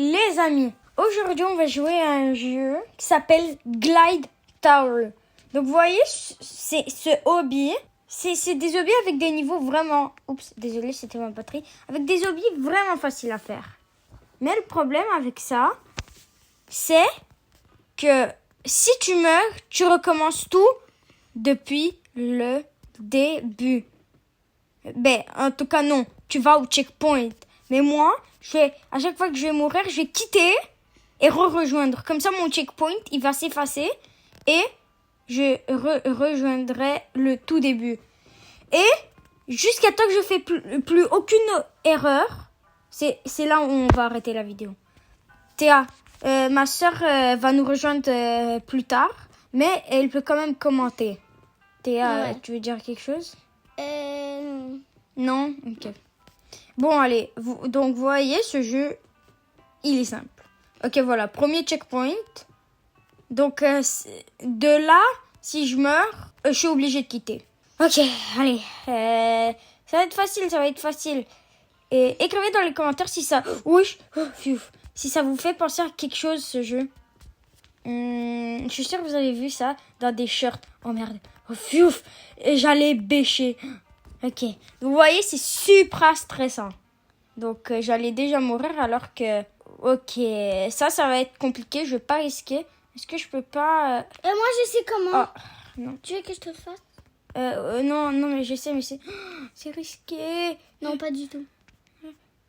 Les amis, aujourd'hui on va jouer à un jeu qui s'appelle Glide Tower. Donc vous voyez, c'est ce hobby, c'est des hobbies avec des niveaux vraiment... Oups, désolé, c'était ma batterie. Avec des hobbies vraiment faciles à faire. Mais le problème avec ça, c'est que si tu meurs, tu recommences tout depuis le début. Ben, en tout cas non, tu vas au checkpoint. Mais moi, à chaque fois que je vais mourir, je vais quitter et rejoindre. Comme ça, mon checkpoint, il va s'effacer et je rejoindrai le tout début. Et jusqu'à temps que je fais plus aucune erreur, c'est là où on va arrêter la vidéo. Théa, ma soeur va nous rejoindre plus tard, mais elle peut quand même commenter. Théa, Ouais. tu veux dire quelque chose? Non? Ok. Bon, allez. Donc, vous voyez, ce jeu, il est simple. Ok, voilà. Premier checkpoint. Donc, de là, si je meurs, je suis obligée de quitter. Ok, allez. Ça va être facile, Et écrivez dans les commentaires si ça... si ça vous fait penser à quelque chose, ce jeu. Je suis sûre que vous avez vu ça dans des shirts. Oh merde. Et j'allais bêcher. Ok. Vous voyez, c'est super stressant. Donc, j'allais déjà mourir alors que... Ok, ça va être compliqué. Je vais pas risquer. Est-ce que je peux pas... Et moi, je sais comment. Oh, non. Tu veux que je te le fasse? Non, mais je sais, mais c'est risqué. Non, pas du tout.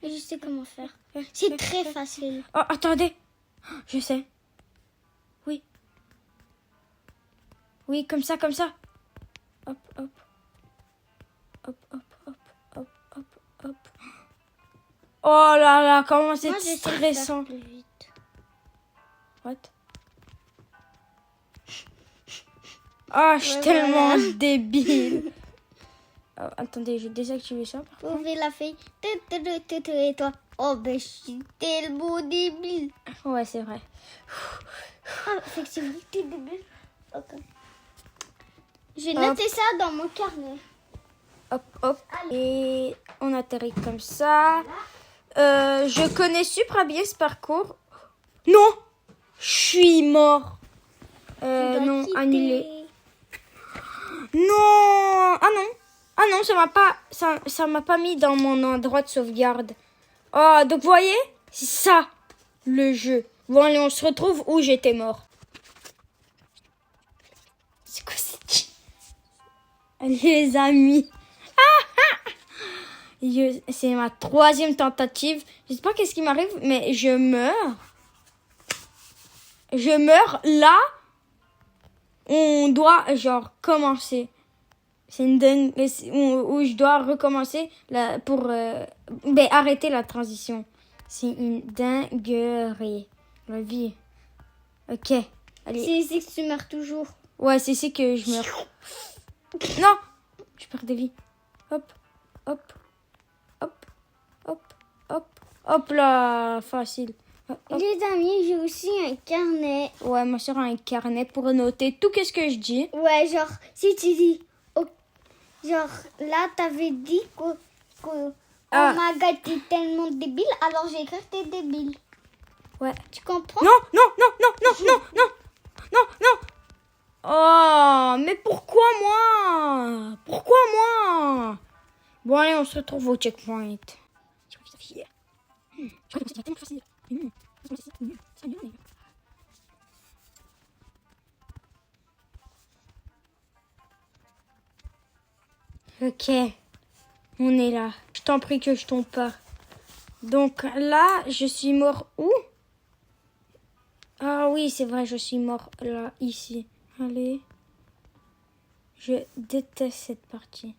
Mais je sais comment faire. C'est très facile. Oh, attendez. Je sais. Oui. Oui, comme ça. Hop, hop. Hop, hop, hop, hop, hop, hop. Oh là là, comment c'est Moi, je sais le faire stressant. plus vite. What? Ah, je suis tellement débile. Oh, attendez, j'ai désactivé ça. Par contre. Vous la fait. Et toi. Oh, ben, je suis tellement débile. Ouais, c'est vrai. Ah, effectivement, t'es débile. Ok. Je vais noter ça dans mon carnet. Hop, hop. Et on atterrit comme ça. Je connais super bien ce parcours. Non! Je suis mort. Non, annulé. Non! Ah non, ça m'a pas mis dans mon endroit de sauvegarde. Oh, donc vous voyez? C'est ça, le jeu. Bon, allez, on se retrouve où j'étais mort. C'est quoi cette... Allez, les amis. C'est ma 3e tentative. Je sais pas qu'est-ce qui m'arrive, mais je meurs. Je meurs là. On doit genre commencer. C'est une dingue où je dois recommencer là pour arrêter la transition. C'est une dinguerie. La vie. Ok. Allez. C'est ici que tu meurs toujours. Ouais, c'est ici que je meurs. Non, je perds des vies. Hop, hop, hop, hop, hop, hop là, facile. Hop. Les amis, j'ai aussi un carnet. Ouais, ma soeur a un carnet pour noter tout ce que je dis. Ouais, genre, si tu dis... genre, là, t'avais dit que Maga était tellement débile, alors j'ai écrit que t'es débile. Ouais. Tu comprends? Non. Oh, mais pourquoi moi? Bon, allez, on se retrouve au checkpoint. Ok, on est là. Je t'en prie que je tombe pas. Donc là, je suis mort où? Ah oui, c'est vrai, je suis mort là, ici. Allez. Je déteste cette partie.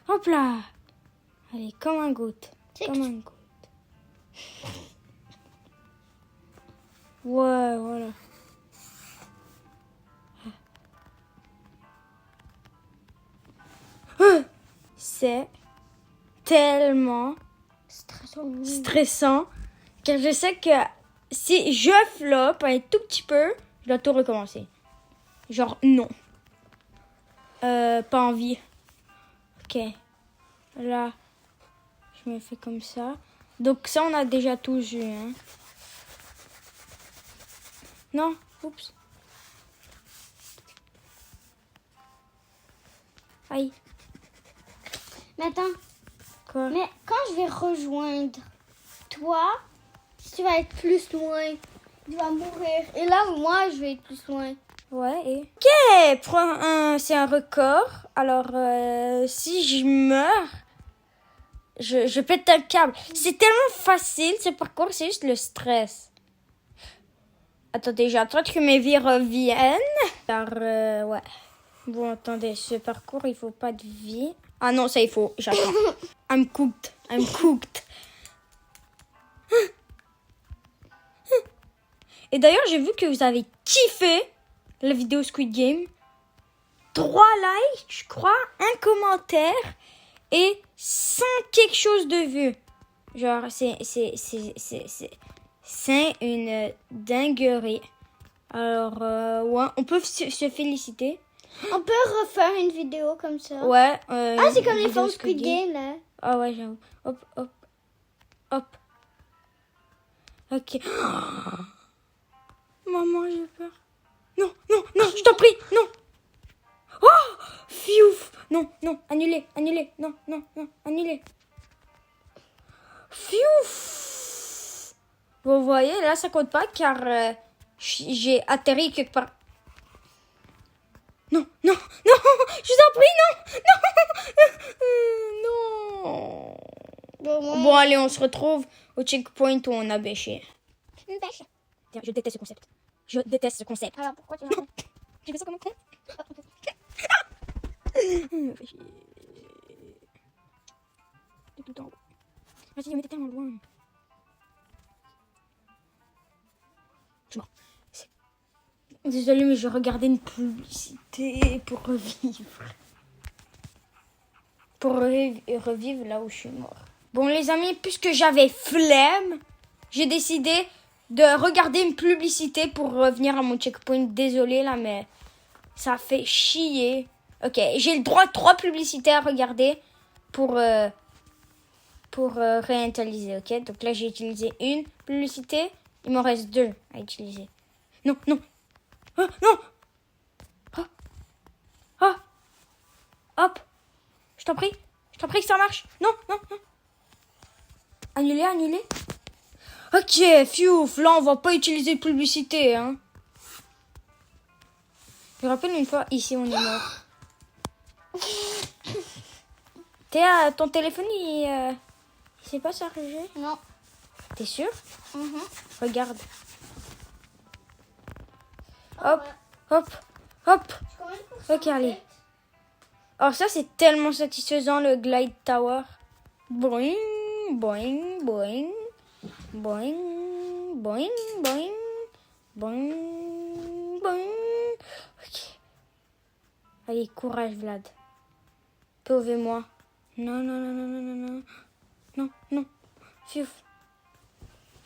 Hop là! Allez, comme un goutte. Ouais, voilà. C'est tellement stressant car je sais que si je floppe un tout petit peu, je dois tout recommencer. Genre, non. Pas envie. Ok. Là, je me fais comme ça. Donc ça, on a déjà tous eu. Hein. Non, oups. Aïe. Mais attends, Quoi? mais quand je vais rejoindre toi, tu vas être plus loin. Tu vas mourir. Et là, moi, je vais être plus loin. Ouais, et... Ok, c'est un record. Alors, si je meurs, je pète un câble. C'est tellement facile, ce parcours, c'est juste le stress. Attendez, j'attends que mes vies reviennent. Car, ouais. Bon, attendez, ce parcours, il faut pas de vie. Ah non, ça, il faut. J'attends. I'm cooked. I'm cooked. Et d'ailleurs, j'ai vu que vous avez kiffé la vidéo Squid Game. 3 likes, je crois, un commentaire et 100 quelque chose de vues. Genre, c'est une dinguerie. Alors, ouais, on peut se féliciter. On peut refaire une vidéo comme ça. Ouais. Ah, c'est comme les vidéo fonds Squid Game, là. Ah ouais, j'avoue. Hop, hop, hop. Ok. Maman, j'ai peur. Non, non, non, je t'en prie, non. Oh, fiouf. Non, non, annulé, annulé. Non, non, non, annulé. Fiouf. Vous voyez, là, ça compte pas car j'ai atterri quelque part. Non, non, non, je vous en prie, non, non. Bon, allez, on se retrouve au checkpoint où on a bêché. Une pêche. Je déteste ce concept. Je déteste ce concept. Alors, pourquoi tu l'as fait? J'ai fait ça comme un con. Tout en haut. Vas-y, mais t'es tellement loin. Je suis mort. Désolée, mais je regardais une publicité pour revivre. Pour revivre là où je suis mort. Bon, les amis, puisque j'avais flemme, j'ai décidé de regarder une publicité pour revenir à mon checkpoint. Désolée là, mais ça fait chier. Ok, j'ai le droit de 3 publicités à regarder pour réinitialiser, ok? Donc là, j'ai utilisé une publicité. Il m'en reste 2 à utiliser. Non, non. Oh, non. Oh. Oh. Hop. Je t'en prie que ça marche. Non, non, non. Annuler, annuler. Ok, fiouf. Là, on va pas utiliser de publicité, hein. Je me rappelle une fois, ici, on est mort. Théa, ton téléphone, il s'est pas chargé? Non. T'es sûr? Mhm. Regarde. Hop, hop, hop. Ok, allez. Alors ça, c'est tellement satisfaisant, le Glide Tower. Boing, boing, boing. Boing, boing, boing. Boing, boing. Ok. Allez, courage, Vlad. Sauvez-moi. Non, non, non, non, non, non, non. Non, non. Fiouf.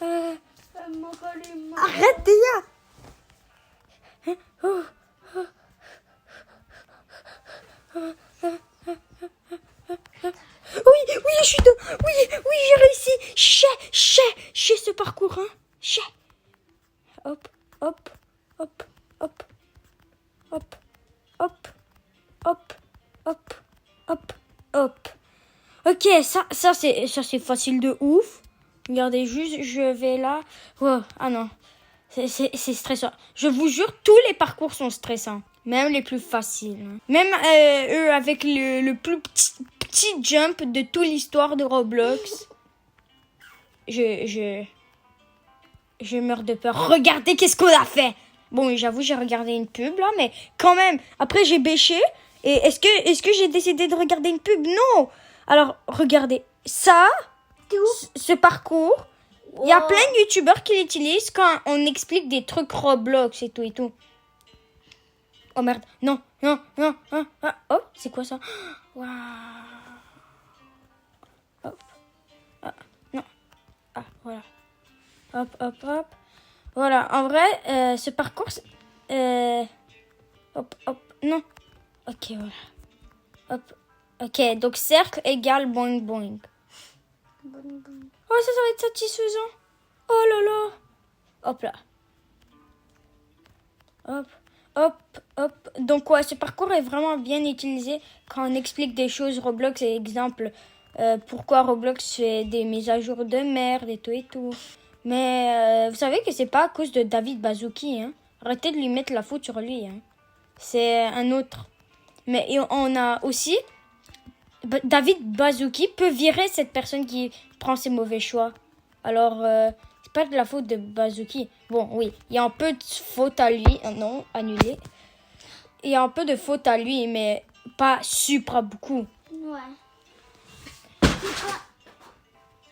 Arrête, Théa. Oh. Oui, oui, je suis de... Oui, oui, j'ai réussi. Chez ce parcours, hein. Chez. Hop, hop, hop, hop, hop, hop, hop, hop, hop, hop. Ok, ça c'est facile de ouf. Regardez, juste, je vais là. Oh, ah non, c'est stressant. Je vous jure, tous les parcours sont stressants. Même les plus faciles. Hein. Même eux avec le plus petit jump de toute l'histoire de Roblox. Je meurs de peur. Regardez qu'est-ce qu'on a fait. Bon, j'avoue, j'ai regardé une pub là, mais quand même. Après, j'ai bêché. Et est-ce que j'ai décidé de regarder une pub? Non. Alors, regardez. Ça, ce parcours, il y a plein de youtubeurs qui l'utilisent quand on explique des trucs Roblox et tout et tout. Oh merde, non, non, non, non, ah, oh, c'est quoi ça? Waouh. Hop, ah, non, ah, voilà. Hop, hop, hop. Voilà, en vrai, ce parcours, hop, hop, non. Ok, voilà. Hop, ok, donc cercle égale boing, boing. Oh, ça va être satisfaisant. Oh là là. Hop là. Hop, hop, hop. Donc ouais, ce parcours est vraiment bien utilisé quand on explique des choses Roblox. Exemple, pourquoi Roblox fait des mises à jour de merde et tout et tout. Mais vous savez que c'est pas à cause de David Baszucki, hein. Arrêtez de lui mettre la faute sur lui, hein. C'est un autre. Mais on a aussi... David Baszucki peut virer cette personne qui prend ses mauvais choix. Alors, c'est pas de la faute de Baszucki. Bon, oui, il y a un peu de faute à lui. Non, annulé. Il y a un peu de faute à lui, mais pas super beaucoup. Ouais.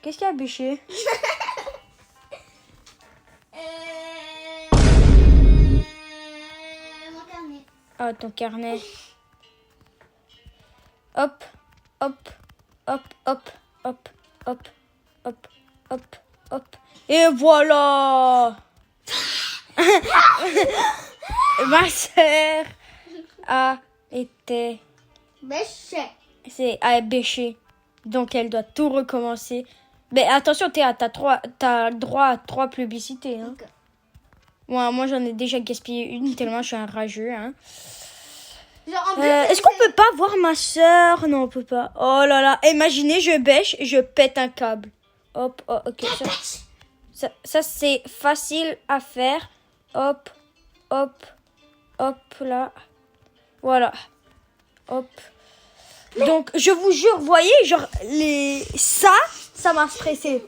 Qu'est-ce qu'il y a, bêché? Mon carnet. Ah, ton carnet. Hop, hop, hop, hop, hop, hop, hop, hop, hop. Et voilà. Ma sœur a été... a bêché. Donc, elle doit tout recommencer. Mais attention, t'as le droit à 3 publicités. Hein. Okay. Ouais, moi, j'en ai déjà gaspillé une tellement je suis un rageux. Hein. Genre, Est-ce qu'on peut pas voir ma sœur? Non, on peut pas. Oh là là. Imaginez, je bêche et je pète un câble. Hop, oh, ok. Ça c'est facile à faire. Hop, hop, hop, là. Voilà. Hop. Donc, je vous jure, voyez, genre, ça m'a stressé.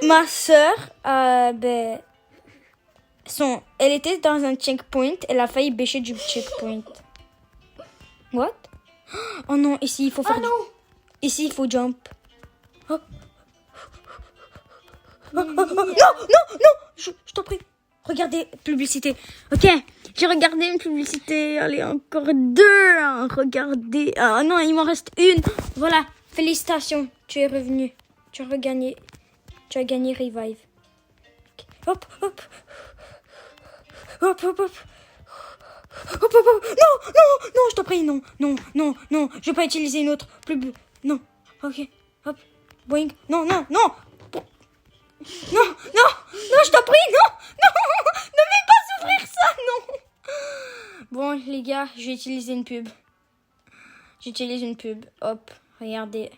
Ma sœur, elle était dans un checkpoint. Elle a failli bêcher du checkpoint. What? Oh non, ici, il faut faire... Ici, il faut jump. Oh. Non, je t'en prie. Regardez, publicité. Ok, j'ai regardé une publicité. Allez, encore 2. Hein. Regardez. Ah non, il m'en reste une. Voilà, félicitations. Tu es revenu. Tu as gagné Revive. Okay. Hop, hop. Hop, hop, hop. Hop, hop, hop. Non, je t'en prie, non. Je vais pas utiliser une autre. Non, ok, hop. Boing. Non. Non, je t'en prie, non. Ne fais pas souffrir ça, non. Bon, les gars, je vais utiliser une pub. J'utilise une pub. Hop, regardez.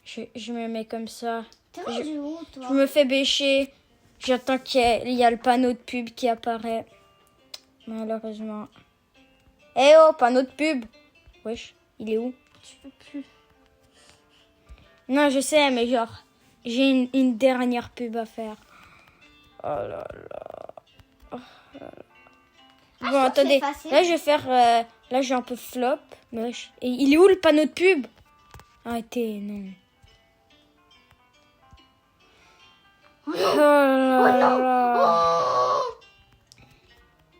Je me mets comme ça. Je me fais bêcher. J'attends qu'il y a le panneau de pub qui apparaît. Malheureusement. Eh oh, panneau de pub. Wesh, il est où? Je peux plus. Non, je sais, mais genre, j'ai une dernière pub à faire. Oh là là. Oh là là. Bon, attendez. Là, je vais faire... là, j'ai un peu flop. Mais et il est où le panneau de pub? Arrêtez, non. Oh là là.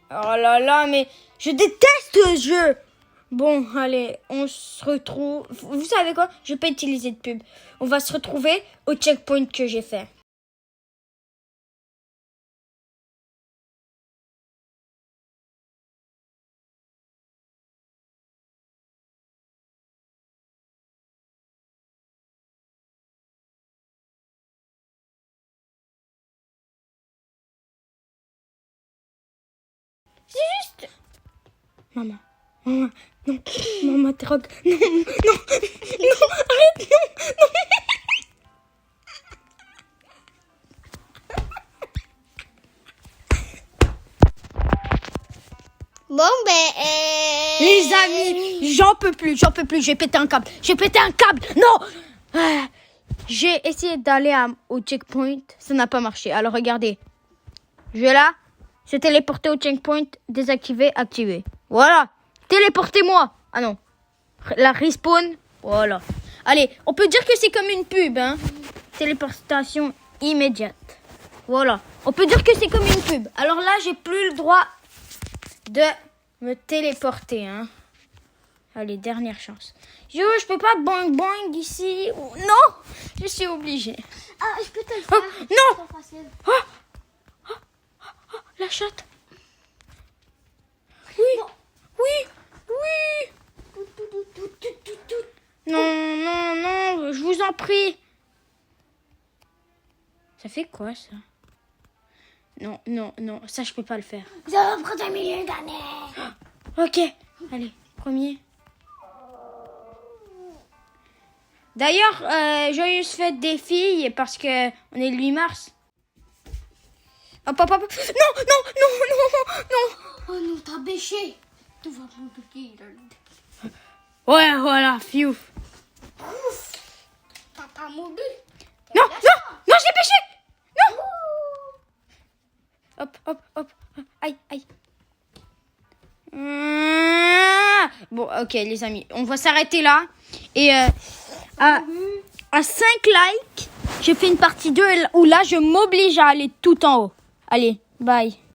Oh là là, mais je déteste ce jeu. Bon, allez, on se retrouve. Vous savez quoi? Je vais pas utiliser de pub. On va se retrouver au checkpoint que j'ai fait. C'est juste... Maman, non. Maman, drogue. Non, arrête, non. Bon, Les amis, j'en peux plus. J'ai pété un câble. Non. J'ai essayé d'aller au checkpoint. Ça n'a pas marché. Alors, regardez. Je vais là. Se téléporter au checkpoint. Désactiver, activer. Voilà. Téléportez-moi. Ah non. La respawn. Voilà. Allez, on peut dire que c'est comme une pub. Hein. Téléportation immédiate. Voilà. On peut dire que c'est comme une pub. Alors là, j'ai plus le droit de me téléporter. Hein. Allez, dernière chance. Je peux pas boing ici. Non, je suis obligée. Ah, je peux te le faire. Non. La chatte. Oui. Non, je vous en prie. Ça fait quoi, ça? Non, ça, je peux pas le faire. Ça va prendre 1 million d'années. Ok, allez, premier. D'ailleurs, joyeuse fête des filles, parce que on est le 8 mars. Hop. Non. Oh non, t'as bêché. Tu vas me piquer. Ouais, voilà, fiouf. T'as pas mordu. Non, j'ai pêché. Hop. Aïe. Bon, ok, les amis, on va s'arrêter là. Et à 5 likes, je fais une partie 2 où là, je m'oblige à aller tout en haut. Allez, bye.